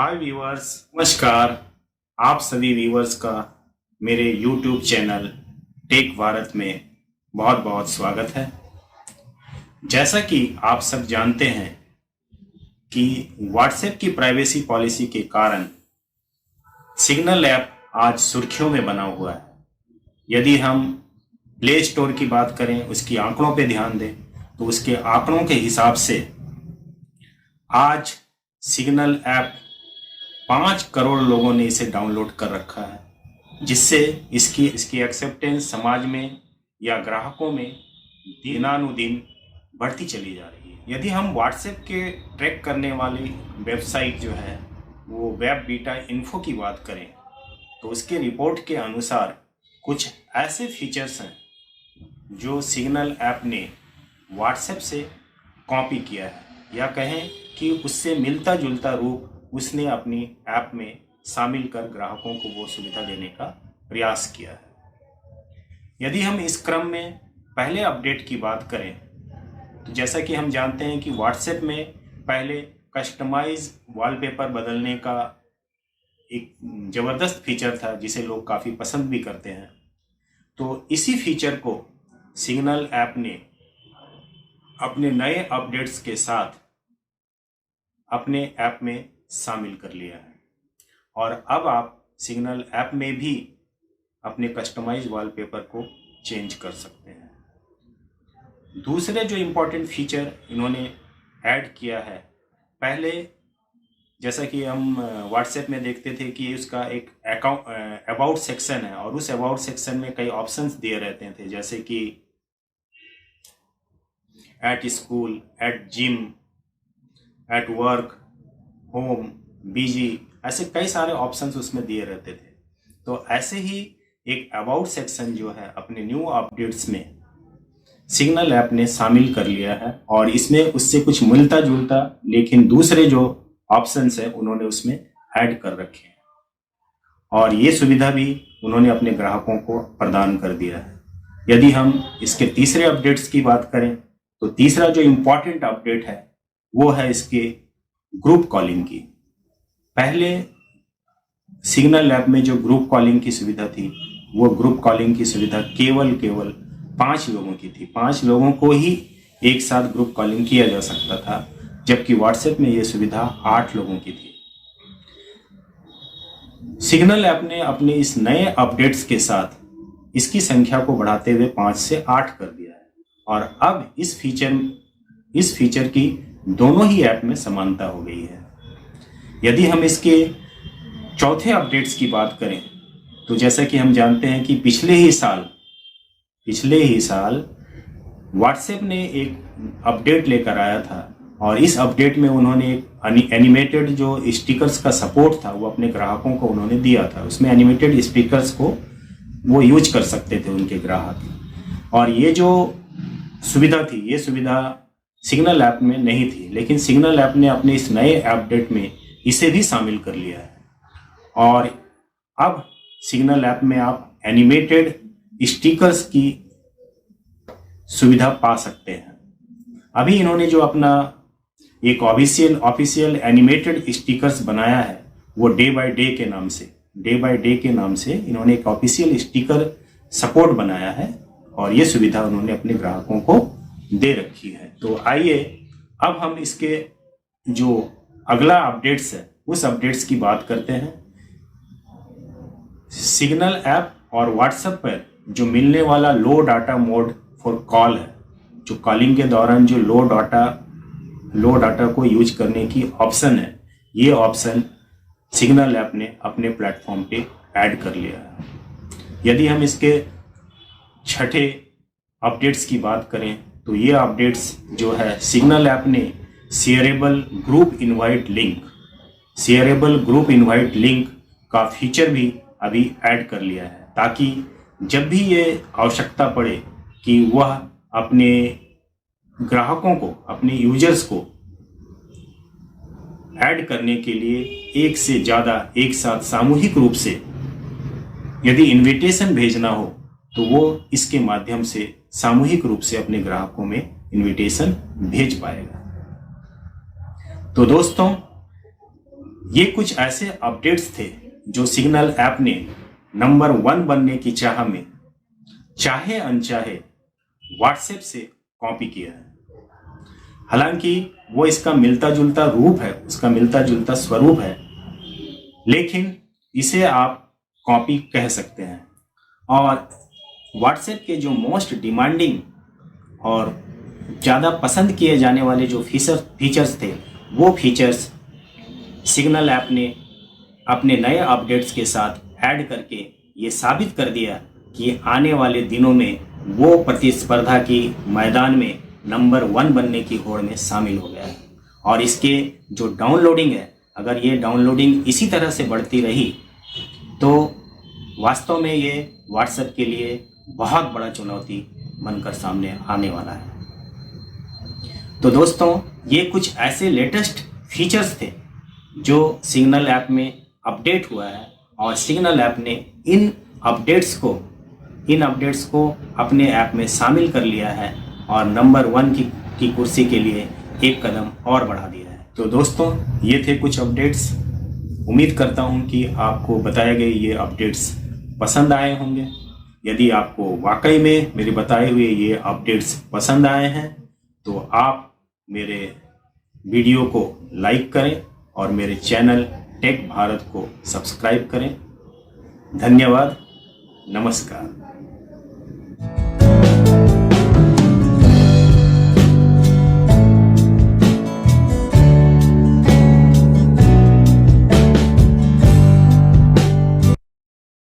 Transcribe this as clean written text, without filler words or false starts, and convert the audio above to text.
हाय viewers, नमस्कार। आप सभी व्यूअर्स का मेरे यूट्यूब चैनल टेक भारत में बहुत बहुत स्वागत है। जैसा कि आप सब जानते हैं कि व्हाट्सएप की प्राइवेसी पॉलिसी के कारण सिग्नल ऐप आज सुर्खियों में बना हुआ है। यदि हम प्ले स्टोर की बात करें, उसकी आंकड़ों पे ध्यान दें तो उसके आंकड़ों के हिसाब से आज सिग्नल ऐप 5 करोड़ लोगों ने इसे डाउनलोड कर रखा है, जिससे इसकी एक्सेप्टेंस समाज में या ग्राहकों में दिनानुदिन बढ़ती चली जा रही है। यदि हम व्हाट्सएप के ट्रैक करने वाली वेबसाइट जो है वो वेब बीटा इन्फो की बात करें तो उसके रिपोर्ट के अनुसार कुछ ऐसे फीचर्स हैं जो सिग्नल ऐप ने व्हाट्सएप से कॉपी किया है या कहें कि उससे मिलता जुलता रूप उसने अपनी ऐप में शामिल कर ग्राहकों को वो सुविधा देने का प्रयास किया है। यदि हम इस क्रम में पहले अपडेट की बात करें तो जैसा कि हम जानते हैं कि व्हाट्सएप में पहले कस्टमाइज वॉलपेपर बदलने का एक ज़बरदस्त फीचर था जिसे लोग काफ़ी पसंद भी करते हैं। तो इसी फीचर को सिग्नल ऐप ने अपने नए अपडेट्स के साथ अपने ऐप में शामिल कर लिया है और अब आप सिग्नल ऐप में भी अपने कस्टमाइज वॉलपेपर को चेंज कर सकते हैं। दूसरे जो इम्पोर्टेंट फीचर इन्होंने ऐड किया है, पहले जैसा कि हम व्हाट्सएप में देखते थे कि उसका एक अबाउट सेक्शन है और उस अबाउट सेक्शन में कई ऑप्शंस दिए रहते थे, जैसे कि at school, at gym, at work, home, busy, ऐसे कई सारे ऑप्शंस उसमें दिए रहते थे। तो ऐसे ही एक अबाउट सेक्शन जो है अपने न्यू अपडेट्स में सिग्नल ऐप ने शामिल कर लिया है और इसमें उससे कुछ मिलता जुलता लेकिन दूसरे जो ऑप्शंस है उन्होंने उसमें ऐड कर रखे हैं और ये सुविधा भी उन्होंने अपने ग्राहकों को प्रदान कर दिया है। यदि हम इसके तीसरे अपडेट्स की बात करें तो तीसरा जो इम्पोर्टेंट अपडेट है वो है इसके ग्रुप कॉलिंग की। पहले सिग्नल ऐप में जो ग्रुप कॉलिंग की सुविधा थी वो ग्रुप कॉलिंग की सुविधा केवल 5 लोगों की थी। 5 लोगों को ही एक साथ ग्रुप कॉलिंग किया जा सकता था, जबकि व्हाट्सएप में ये सुविधा 8 लोगों की थी। सिग्नल ऐप ने अपने इस नए अपडेट्स के साथ इसकी संख्या को बढ़ाते हुए 5 से 8 कर दिया है और अब इस फीचर की दोनों ही ऐप में समानता हो गई है। यदि हम इसके चौथे अपडेट्स की बात करें तो जैसा कि हम जानते हैं कि पिछले ही साल व्हाट्सएप ने एक अपडेट लेकर आया था और इस अपडेट में उन्होंने एक एनिमेटेड जो स्टिकर्स का सपोर्ट था वो अपने ग्राहकों को उन्होंने दिया था। उसमें एनिमेटेड स्टिकर्स को वो यूज कर सकते थे उनके ग्राहक और ये जो सुविधा थी ये सुविधा सिग्नल ऐप में नहीं थी, लेकिन सिग्नल ऐप ने अपने इस नए अपडेट में इसे भी शामिल कर लिया है और अब सिग्नल ऐप में आप एनिमेटेड स्टिकर्स की सुविधा पा सकते हैं। अभी इन्होंने जो अपना एक ऑफिशियल एनिमेटेड स्टिकर्स बनाया है वो डे बाय डे के नाम से इन्होंने एक ऑफिशियल स्टिकर सपोर्ट बनाया है और ये सुविधा उन्होंने अपने ग्राहकों को दे रखी है। तो आइए अब हम इसके जो अगला अपडेट्स है उस अपडेट्स की बात करते हैं। सिग्नल ऐप और व्हाट्सएप पर जो मिलने वाला लो डाटा मोड फॉर कॉल है, जो कॉलिंग के दौरान जो लो डाटा को यूज करने की ऑप्शन है, ये ऑप्शन सिग्नल ऐप ने अपने प्लेटफॉर्म पे ऐड कर लिया है। यदि हम इसके छठे अपडेट्स की बात करें तो ये अपडेट्स जो है सिग्नल ऐप ने शेयरेबल ग्रुप इनवाइट लिंक का फीचर भी अभी ऐड कर लिया है, ताकि जब भी ये आवश्यकता पड़े कि वह अपने ग्राहकों को, अपने यूजर्स को ऐड करने के लिए एक से ज़्यादा एक साथ सामूहिक रूप से यदि इनविटेशन भेजना हो तो वो इसके माध्यम से सामूहिक रूप से अपने ग्राहकों में इनविटेशन भेज पाएगा। तो दोस्तों, ये कुछ ऐसे अपडेट्स थे जो सिग्नल ऐप ने नंबर 1 बनने की चाह में चाहे अनचाहे व्हाट्सएप से कॉपी किया है। हालांकि वो इसका मिलता जुलता रूप है, उसका मिलता जुलता स्वरूप है, लेकिन इसे आप कॉपी कह सकते हैं। और व्हाट्सएप के जो मोस्ट डिमांडिंग और ज़्यादा पसंद किए जाने वाले जो फीचर्स थे, वो फीचर्स सिग्नल ऐप ने अपने नए अपडेट्स के साथ ऐड करके ये साबित कर दिया कि आने वाले दिनों में वो प्रतिस्पर्धा की मैदान में नंबर 1 बनने की होड़ में शामिल हो गया है। और इसके जो डाउनलोडिंग है, अगर ये डाउनलोडिंग इसी तरह से बढ़ती रही तो वास्तव में ये व्हाट्सएप के लिए बहुत बड़ा चुनौती बनकर सामने आने वाला है। तो दोस्तों, ये कुछ ऐसे लेटेस्ट फीचर्स थे जो सिग्नल ऐप में अपडेट हुआ है और सिग्नल ऐप ने इन अपडेट्स को अपने ऐप में शामिल कर लिया है और नंबर 1 की कुर्सी के लिए एक कदम और बढ़ा दिया है। तो दोस्तों, ये थे कुछ अपडेट्स। उम्मीद करता हूँ कि आपको बताए गए ये अपडेट्स पसंद आए होंगे। यदि आपको वाकई में मेरे बताए हुए ये अपडेट्स पसंद आए हैं तो आप मेरे वीडियो को लाइक करें और मेरे चैनल टेक भारत को सब्सक्राइब करें। धन्यवाद। नमस्कार।